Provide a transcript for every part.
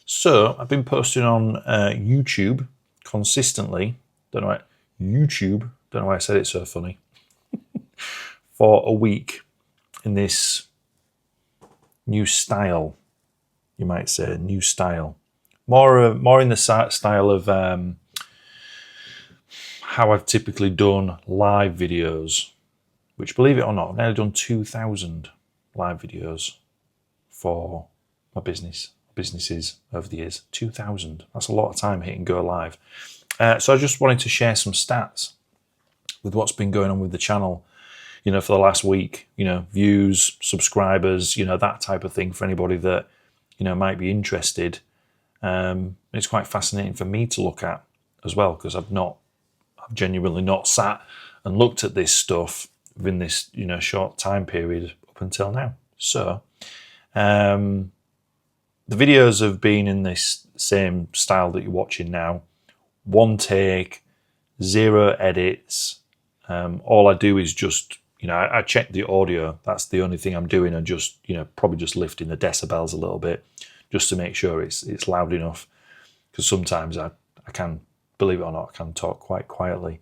So I've been posting on YouTube consistently. Don't know why I said it so funny. For a week in this new style, you might say, new style. More in the style of how I've typically done live videos, which, believe it or not, I've nearly done 2,000 live videos for my businesses over the years. 2,000. That's a lot of time hitting go live. So I just wanted to share some stats with what's been going on with the channel, for the last week, views, subscribers, that type of thing for anybody that, might be interested. It's quite fascinating for me to look at as well, because I've genuinely not sat and looked at this stuff within this, short time period up until now. So, the videos have been in this same style that you're watching now. One take, 0 edits. All I do is just, I check the audio. That's the only thing I'm doing, and just, probably just lifting the decibels a little bit just to make sure it's loud enough. Because sometimes I can, believe it or not, I can talk quite quietly.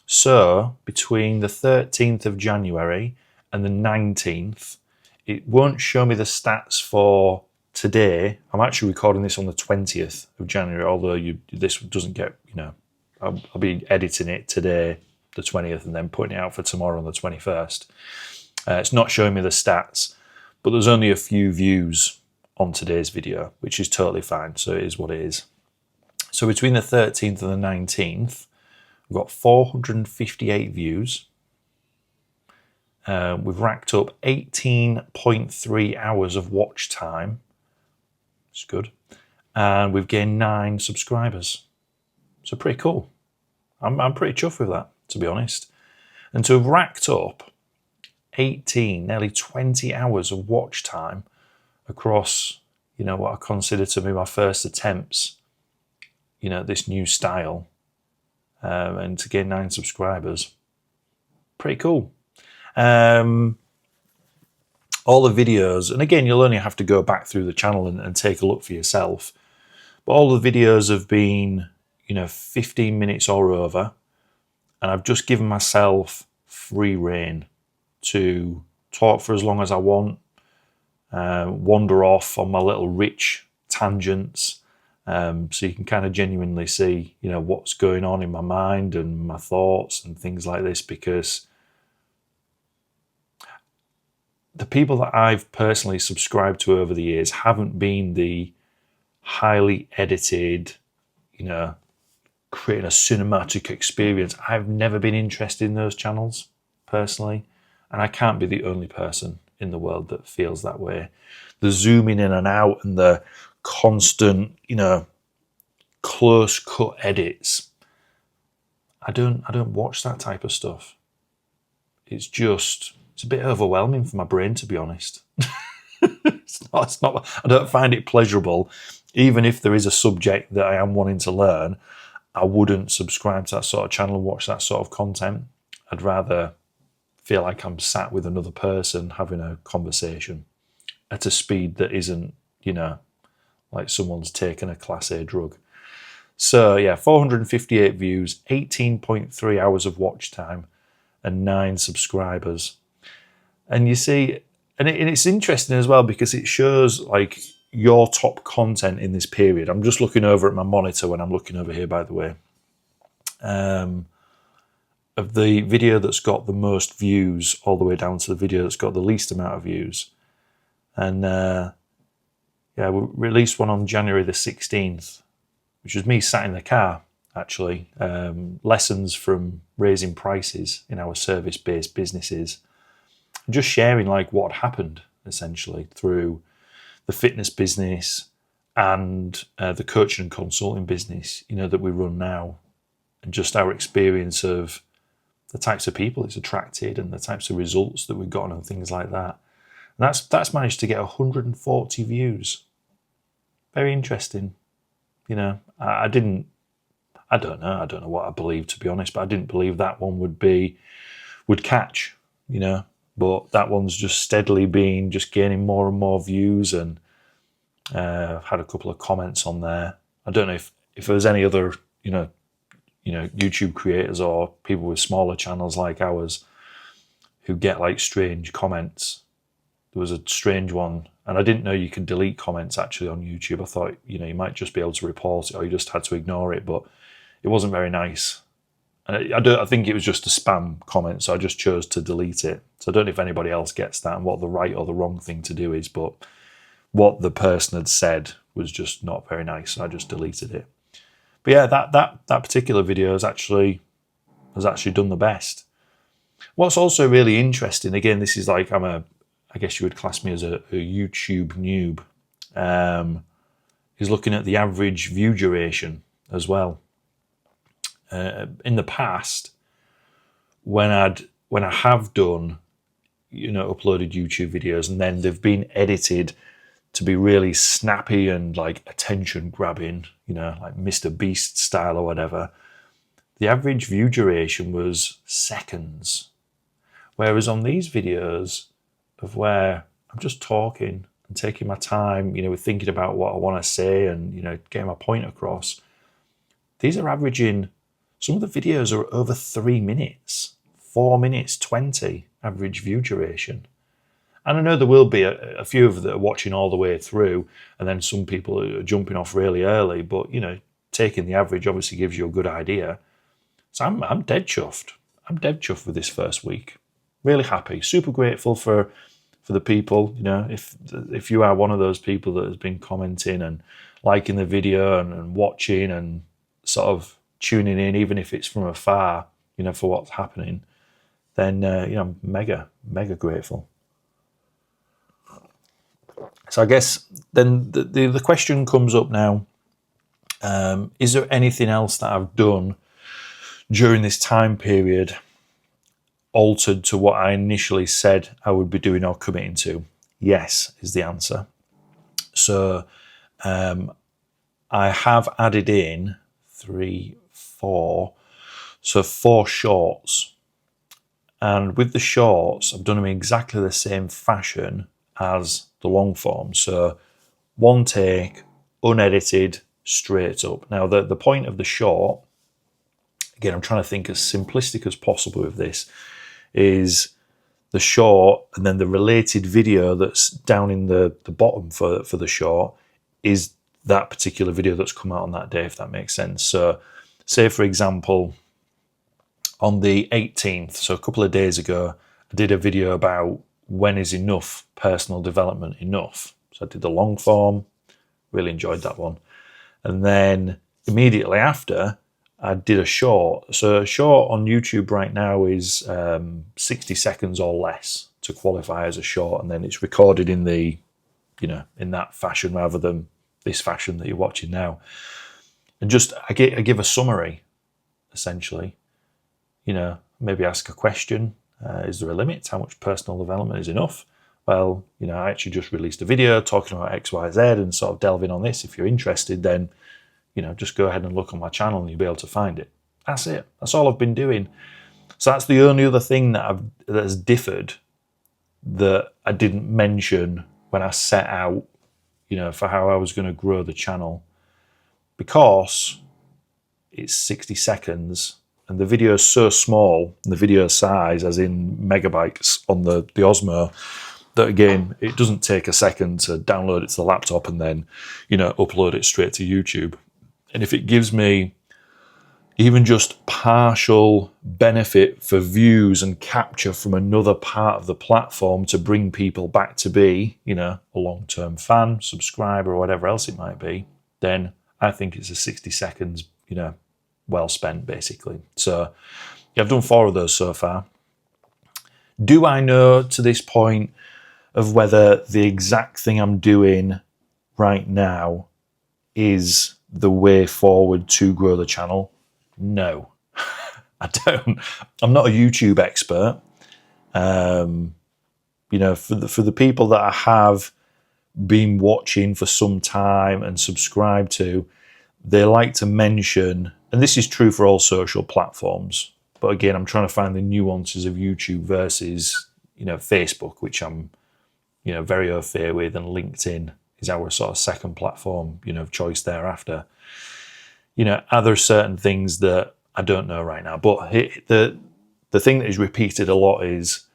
So between the 13th of January and the 19th, it won't show me the stats for today. I'm actually recording this on the 20th of January, although this doesn't get, I'll be editing it today, the 20th, and then putting it out for tomorrow on the 21st. It's not showing me the stats, but there's only a few views on today's video, which is totally fine. So it is what it is. So between the 13th and the 19th, we've got 458 views. We've racked up 18.3 hours of watch time. It's good. And we've gained 9 subscribers. So pretty cool. I'm pretty chuffed with that, to be honest. And to have racked up 18, nearly 20 hours of watch time across, what I consider to be my first attempts, this new style, and to gain 9 subscribers, pretty cool. All the videos, and again, you'll only have to go back through the channel and take a look for yourself, but all the videos have been, 15 minutes or over, and I've just given myself free rein to talk for as long as I want, wander off on my little rich tangents, so you can kind of genuinely see, what's going on in my mind and my thoughts and things like this, because the people that I've personally subscribed to over the years haven't been the highly edited, creating a cinematic experience. I've never been interested in those channels personally, and I can't be the only person in the world that feels that way. The zooming in and out and the constant, close cut edits. I don't watch that type of stuff. It's a bit overwhelming for my brain, to be honest. It's not. I don't find it pleasurable. Even if there is a subject that I am wanting to learn, I wouldn't subscribe to that sort of channel and watch that sort of content. I'd rather feel like I'm sat with another person having a conversation at a speed that isn't, like someone's taken a Class A drug. So yeah, 458 views, 18.3 hours of watch time, and 9 subscribers. And you see, and it's interesting as well, because it shows like your top content in this period. I'm just looking over at my monitor when I'm looking over here, by the way, of the video that's got the most views all the way down to the video that's got the least amount of views. And we released one on January the 16th, which was me sat in the car, actually. Lessons from raising prices in our service-based businesses. Just sharing like what happened, essentially, through the fitness business and the coaching and consulting business, that we run now, and just our experience of the types of people it's attracted and the types of results that we've gotten and things like that. And that's managed to get 140 views. Very interesting. I don't know what I believed, to be honest, but I didn't believe that one would catch, but that one's just steadily been just gaining more and more views, and I've had a couple of comments on there. I don't know if there's any other, YouTube creators or people with smaller channels like ours who get like strange comments. There was a strange one, and I didn't know you could delete comments actually on YouTube. I thought, you might just be able to report it or you just had to ignore it, but it wasn't very nice. And I think it was just a spam comment, so I just chose to delete it. So I don't know if anybody else gets that and what the right or the wrong thing to do is, but what the person had said was just not very nice, so I just deleted it. But yeah, that particular video has actually done the best. What's also really interesting, again, this is like I guess you would class me as a YouTube noob, is looking at the average view duration as well. In the past, when I have done, uploaded YouTube videos and then they've been edited to be really snappy and like attention grabbing, like Mr. Beast style or whatever, the average view duration was seconds. Whereas on these videos of where I'm just talking and taking my time, with thinking about what I want to say and, getting my point across, these are averaging, some of the videos are over 3 minutes, 4 minutes 20 average view duration. And I know there will be a few of that are watching all the way through, and then some people are jumping off really early, but, taking the average obviously gives you a good idea. So I'm dead chuffed. I'm dead chuffed with this first week. Really happy, super grateful for the people. If you are one of those people that has been commenting and liking the video and watching and sort of tuning in, even if it's from afar, for what's happening, then I'm mega grateful. So I guess then the question comes up now: is there anything else that I've done during this time period altered to what I initially said I would be doing or committing to? Yes, is the answer. So I have added in 4 shorts. And with the shorts, I've done them in exactly the same fashion as the long form. So one take, unedited, straight up. Now, the point of the short, again, I'm trying to think as simplistic as possible with this, is the short and then the related video that's down in the bottom for the short is that particular video that's come out on that day, if that makes sense. So say, for example, on the 18th, so a couple of days ago, I did a video about when is enough, personal development enough. So I did the long form, really enjoyed that one. And then immediately after, I did a short. So a short on YouTube right now is 60 seconds or less to qualify as a short. And then it's recorded in the, in that fashion rather than this fashion that you're watching now. And just, I give a summary, essentially. Maybe ask a question. Is there a limit? How much personal development is enough? Well, I actually just released a video talking about X, Y, Z and sort of delving on this. If you're interested, then, just go ahead and look on my channel and you'll be able to find it. That's it. That's all I've been doing. So that's the only other thing that has differed that I didn't mention when I set out, for how I was going to grow the channel. Because it's 60 seconds and the video is so small, the video size, as in megabytes on the Osmo, that again, it doesn't take a second to download it to the laptop and then, upload it straight to YouTube. And if it gives me even just partial benefit for views and capture from another part of the platform to bring people back to be, a long-term fan, subscriber, or whatever else it might be, then I think it's a 60 seconds, well spent, basically. So yeah, I've done 4 of those so far. Do I know to this point of whether the exact thing I'm doing right now is the way forward to grow the channel? No, I don't. I'm not a YouTube expert. For the people that I have been watching for some time and subscribed to, they like to mention, and this is true for all social platforms, but again, I'm trying to find the nuances of YouTube versus, Facebook, which I'm, very au fait with, and LinkedIn is our sort of second platform, of choice thereafter. Are there certain things that I don't know right now? But the thing that is repeated a lot is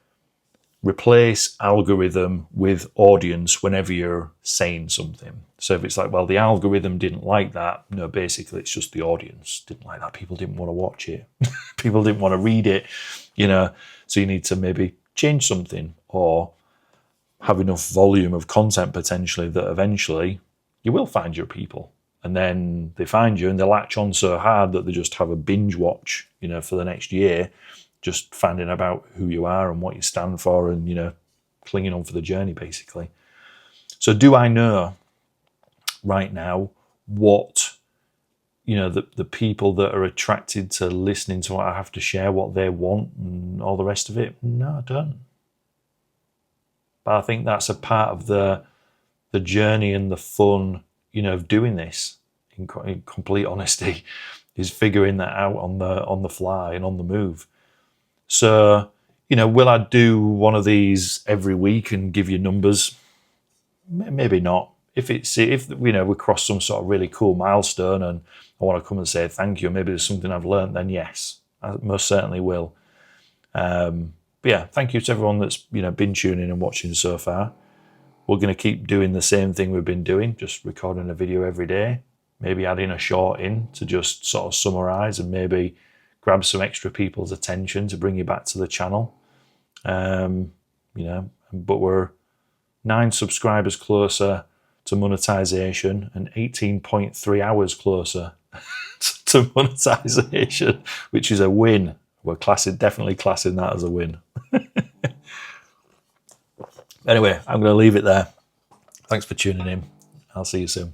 replace algorithm with audience whenever you're saying something. So if it's like, well, the algorithm didn't like that, no, basically it's just the audience didn't like that. People didn't want to watch it. People didn't want to read it, so you need to maybe change something or have enough volume of content potentially that eventually you will find your people. And then they find you and they latch on so hard that they just have a binge watch, for the next year, just finding about who you are and what you stand for and, clinging on for the journey, basically. So do I know right now what, the people that are attracted to listening to what I have to share, what they want and all the rest of it? No, I don't. But I think that's a part of the journey and the fun, of doing this in complete honesty, is figuring that out on the fly and on the move. So, will I do one of these every week and give you numbers? Maybe not. If we cross some sort of really cool milestone and I want to come and say thank you, maybe there's something I've learned, then yes, I most certainly will. But yeah, thank you to everyone that's been tuning and watching so far. We're going to keep doing the same thing we've been doing, just recording a video every day, maybe adding a short in to just sort of summarize and maybe grab some extra people's attention to bring you back to the channel. But we're 9 subscribers closer to monetization and 18.3 hours closer to monetization, which is a win. We're definitely classing that as a win. Anyway, I'm going to leave it there. Thanks for tuning in. I'll see you soon.